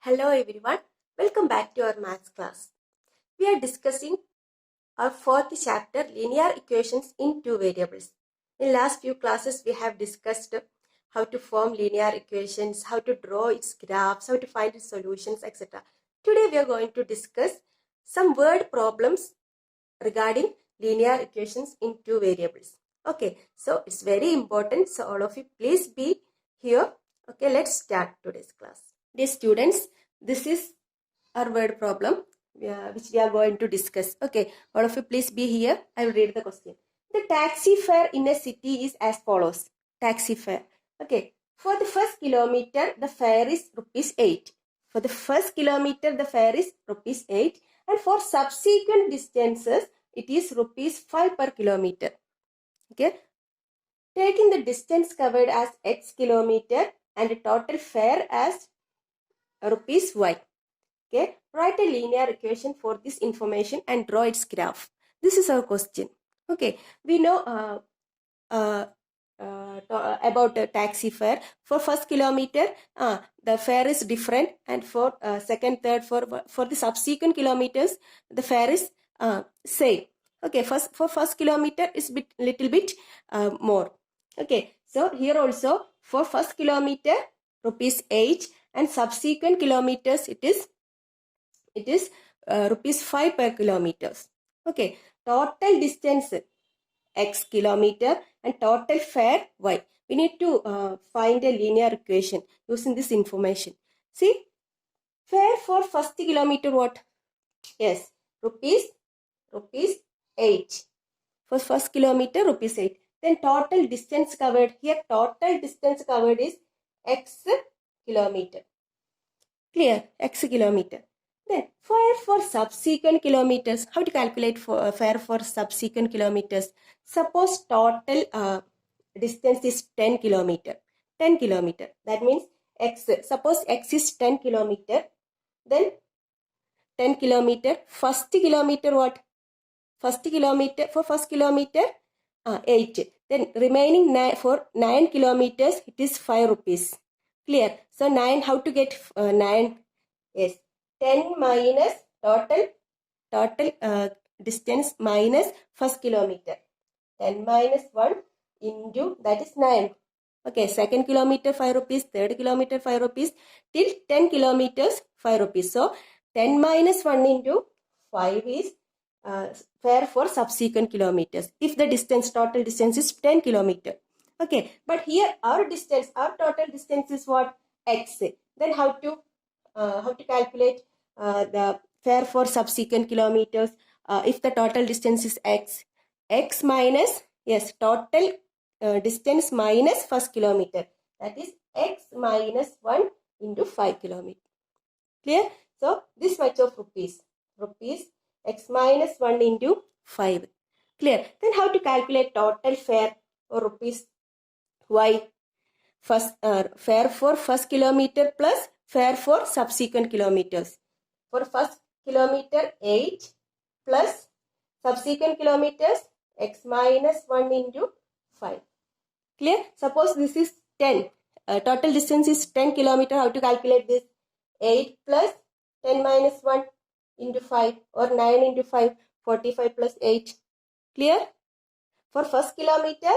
Hello everyone, welcome back to our maths class. We are discussing our fourth chapter, linear equations in two variables. In last few classes we have discussed how to form linear equations, how to draw its graphs, how to find its solutions, etc. Today we are going to discuss some word problems regarding linear equations in two variables. Okay, so it's very important, so all of you please be here. Okay, let's start today's class. Dear students, this is our word problem which we are going to discuss. Okay, all of you please be here. I will read the question. The taxi fare in a city is as follows. Taxi fare. Okay, for the first kilometer, the fare is ₹8. For the first kilometer, the fare is ₹8. And for subsequent distances, it is ₹5 per kilometer. Okay, taking the distance covered as X kilometer and the total fare as ₹Y. Okay, write a linear equation for this information and draw its graph. This is our question. Okay, we know about taxi fare. For first kilometer, the fare is different, and for second, third, for the subsequent kilometers, the fare is same. Okay, for first kilometer is little bit more. Okay, so here also for first kilometer ₹8, and subsequent kilometers it is ₹5 per kilometers. Okay, total distance X kilometer and total fare Y. We need to find a linear equation using this information. See, fare for first kilometer what? Yes, rupees 8. For first kilometer ₹8. Then total distance covered, here total distance covered is X kilometer. Clear? X kilometer. Then fare for subsequent kilometers. How to calculate fare for subsequent kilometers? Suppose total distance is 10 kilometer. 10 kilometer. That means X. Suppose X is 10 kilometer. Then 10 kilometer. First kilometer what? First kilometer, for first kilometer 8. Then remaining 9, for 9 kilometers it is ₹5. Clear? So 9, how to get 9? Yes, 10 minus total distance minus first kilometer. 10 minus 1 into, that is 9. Okay, second kilometer ₹5, third kilometer ₹5, till 10 kilometers ₹5. So 10 minus 1 into 5 is fare for subsequent kilometers. If the total distance is 10 kilometer. Okay, but here our total distance is what? X. Then how to calculate the fare for subsequent kilometers? If the total distance is X minus, yes, total distance minus first kilometer. That is X minus 1 into 5 kilometer. Clear? So this much of rupees X minus 1 into 5. Clear? Then how to calculate total fare or rupees Y? First fare for first kilometer plus fare for subsequent kilometers. For first kilometer 8 plus subsequent kilometers X minus 1 into 5. Clear? Suppose this is 10. Total distance is 10 kilometer. How to calculate this? 8 plus 10 minus 1 into 5, or 9 into 5, 45 plus 8. Clear? For first kilometer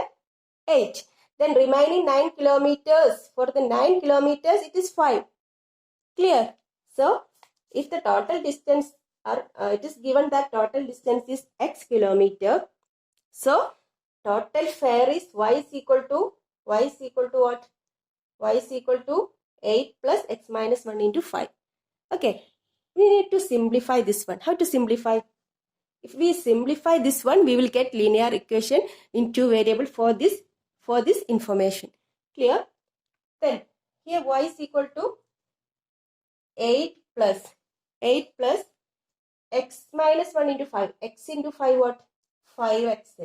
8. Then remaining 9 kilometers. For the 9 kilometers it is 5. Clear? So if the total distance it is given that total distance is X kilometer. So total fare is Y is equal to what? Y is equal to 8 plus X minus 1 into 5. Okay, we need to simplify this one. How to simplify? If we simplify this one, we will get linear equation in two variable for this information. Clear? Then here Y is equal to 8 plus X minus 1 into 5. X into 5 what? 5X.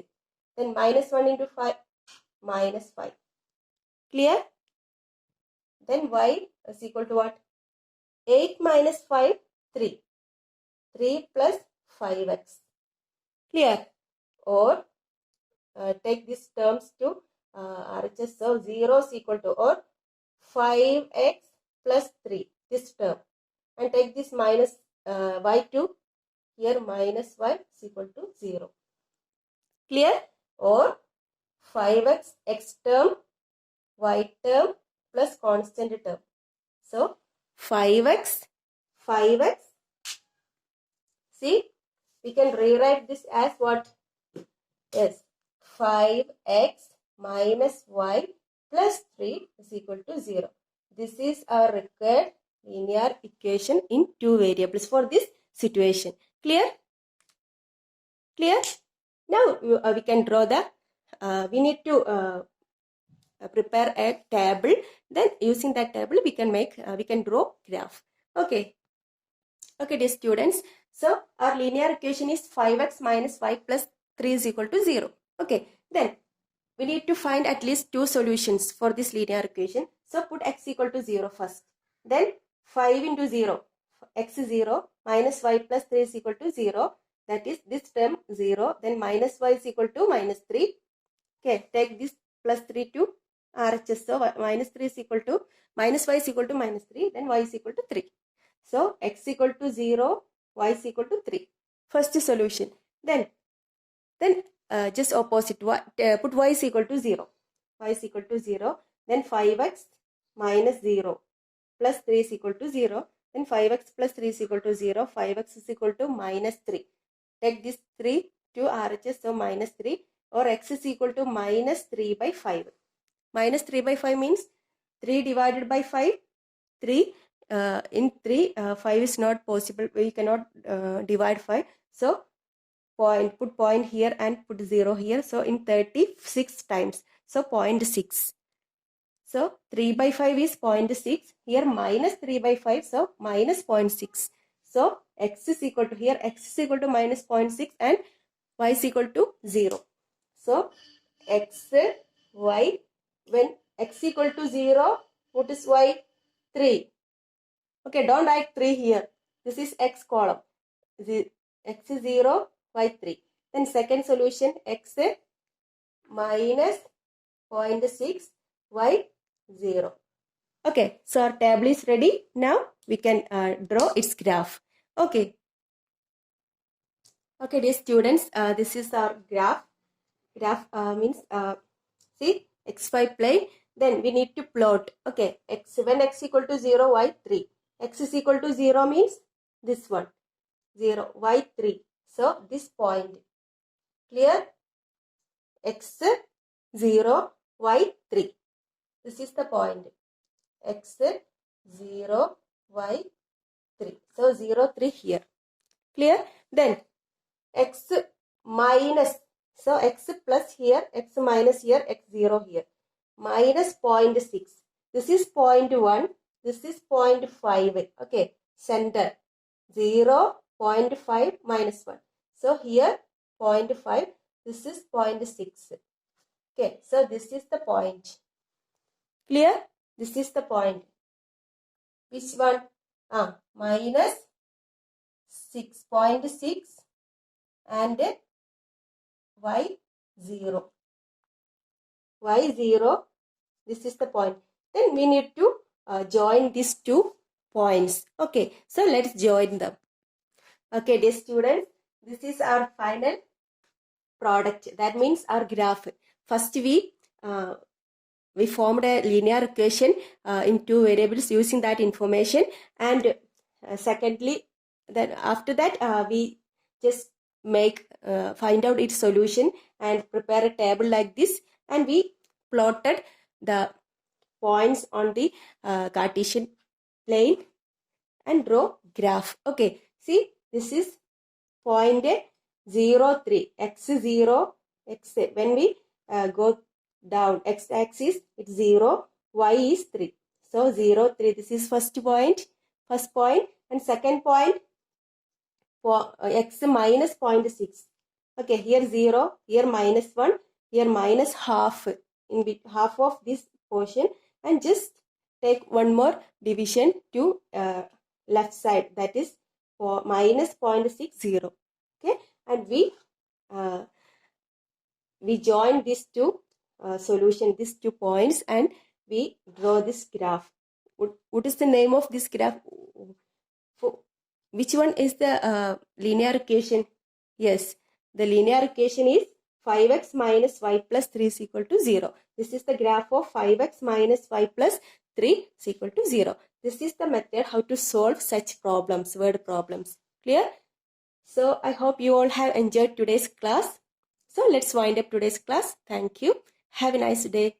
Then minus 1 into 5, minus 5. Clear? Then Y is equal to what? 8 minus 5, 3. 3 plus 5X. Clear? Or take these terms to RHS. So 0 is equal to, or 5X plus 3. This term. and take this minus y2 here, minus y is equal to 0. Clear? Or 5x x term, y term plus constant term. So 5x, see, we can rewrite this as what? Yes, 5x minus y plus 3 is equal to 0. This is our required linear equation in two variables for this situation. Clear? Clear? Now we can draw the, we need to prepare a table. Then using that table we can draw graph. Okay. Okay, dear students. So our linear equation is 5x minus y plus 3 is equal to 0. Okay. Then we need to find at least two solutions for this linear equation. So put x equal to 0 first. Then 5 into 0. X is 0 minus y plus 3 is equal to 0. That is this term 0. Then minus y is equal to minus 3. Okay. Take this plus 3 to RHS. So minus 3 is equal to minus y is equal to minus 3. Then y is equal to 3. So x equal to 0, y is equal to 3. First solution. Then just opposite, put y is equal to 0. Y is equal to 0. Then 5x minus 0 plus 3 is equal to 0. Then 5x plus 3 is equal to 0. 5x is equal to minus 3. Take this 3 to RHS, so minus 3. Or x is equal to minus 3 by 5. Minus 3 by 5 means 3 divided by 5. 3. In 3, 5 is not possible. We cannot divide 5. So put point here and put 0 here. So in 36 times. So 0.6. So 3 by 5 is 0.6. Here minus 3 by 5. So minus 0.6. So x is equal to, here x is equal to minus 0.6 and y is equal to 0. So x, y, when x equal to 0, what is y? 3. Okay, don't write 3 here. This is x column. X is 0, y 3. Then second solution, x minus 0.6, y 0. Okay, so our table is ready. Now we can draw its graph. Okay. Okay, dear students, this is our graph. Graph means, see, xy plane. Then we need to plot. Okay, when x equal to 0, y 3. X is equal to 0 means this one. 0, y 3. So this point. Clear? X 0, y 3. This is the point. X 0, y 3. So 0, 3 here. Clear? Then x minus. So x plus here, x minus here, x 0 here. Minus 0.6. This is 0.1. This is 0.5. Okay. Center. 0, 0.5 minus 1. So here 0.5. This is 0.6. Okay. So this is the point. Clear? This is the point. Which one? Minus 6.6 and y 0. Y 0. This is the point. Then we need to join these two points. Okay. So let's join them. Okay, dear students, this is our final product. That means our graph. First we formed a linear equation in two variables using that information, and secondly, then after that we just find out its solution and prepare a table like this, and we plotted the points on the Cartesian plane and draw graph. Okay, see, this is point 0, 3, x 0, x. When we go down, x axis, it's 0, y is 3. So 0, 3, this is first point, and second point, for x minus 0.6. Okay, here 0, here minus 1, here minus half, half of this portion, and just take one more division to left side, that is for minus 0.60. Okay, and we join these two solution, these 2 points, and we draw this graph. What is the name of this graph? Which one is the linear equation? Yes, the linear equation is 5x minus y plus 3 is equal to 0. This is the graph of 5x minus y plus 3 is equal to 0. This is the method how to solve such problems, word problems. Clear? So I hope you all have enjoyed today's class. So let's wind up today's class. Thank you. Have a nice day.